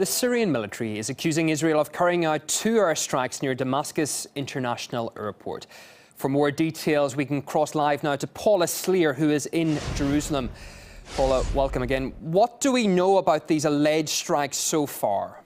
The Syrian military is accusing Israel of carrying out 2 airstrikes near Damascus International Airport. For more details, we can cross live now to Paula Sleer, who is in Jerusalem. Paula, welcome again. What do we know about these alleged strikes so far?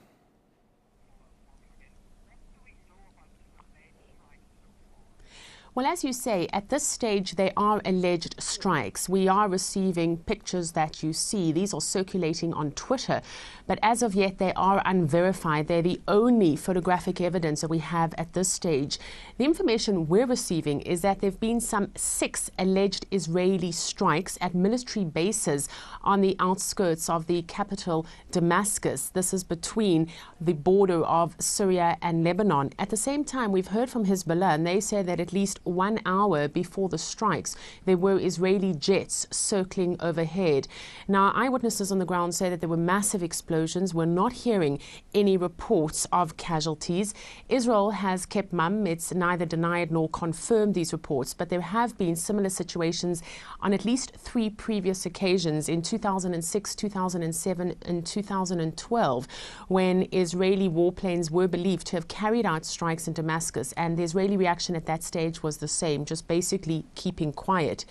Well, as you say, at this stage, they are alleged strikes. We are receiving pictures that you see. These are circulating on Twitter. But as of yet, they are unverified. They're the only photographic evidence that we have at this stage. The information we're receiving is that there have been some 6 alleged Israeli strikes at military bases on the outskirts of the capital, Damascus. This is between the border of Syria and Lebanon. At the same time, we've heard from Hezbollah, and they say that at least 1 hour before the strikes, there were Israeli jets circling overhead. Now, eyewitnesses on the ground say that there were massive explosions. We're not hearing any reports of casualties. Israel has kept mum. It's neither denied nor confirmed these reports, but there have been similar situations on at least 3 previous occasions in 2006, 2007, and 2012, when Israeli warplanes were believed to have carried out strikes in Damascus, and the Israeli reaction at that stage was the same, just basically keeping quiet.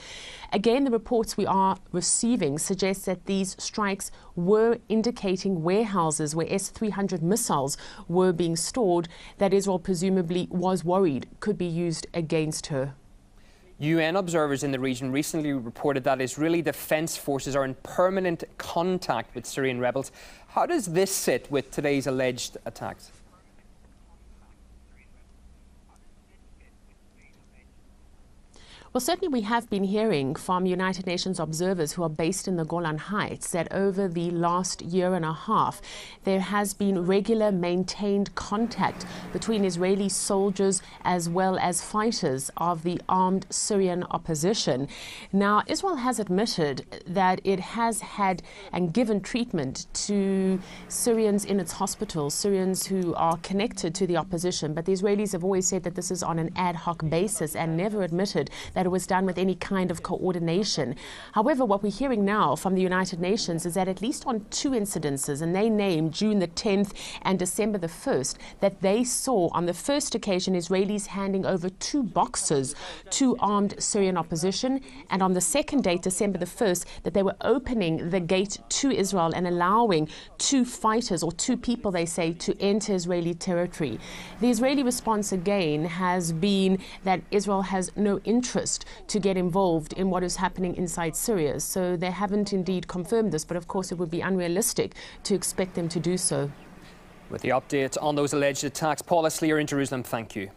Again, the reports we are receiving suggest that these strikes were indicating warehouses where S-300 missiles were being stored that Israel presumably was worried could be used against her. UN observers in the region recently reported that Israeli defense forces are in permanent contact with Syrian rebels. How does this sit with today's alleged attacks? Well, certainly we have been hearing from United Nations observers who are based in the Golan Heights that over the last year and a half, there has been regular maintained contact between Israeli soldiers as well as fighters of the armed Syrian opposition. Now, Israel has admitted that it has had and given treatment to Syrians in its hospitals, Syrians who are connected to the opposition, but the Israelis have always said that this is on an ad hoc basis and never admitted that it was done with any kind of coordination. However, what we're hearing now from the United Nations is that at least on 2 incidences, and they name June the 10th and December the 1st, that they saw on the first occasion Israelis handing over 2 boxes to armed Syrian opposition, and on the second date, December the 1st, that they were opening the gate to Israel and allowing 2 fighters, or 2 people, they say, to enter Israeli territory. The Israeli response again has been that Israel has no interest to get involved in what is happening inside Syria. So they haven't indeed confirmed this, but of course it would be unrealistic to expect them to do so. With the update on those alleged attacks, Paula Sleer in Jerusalem, thank you.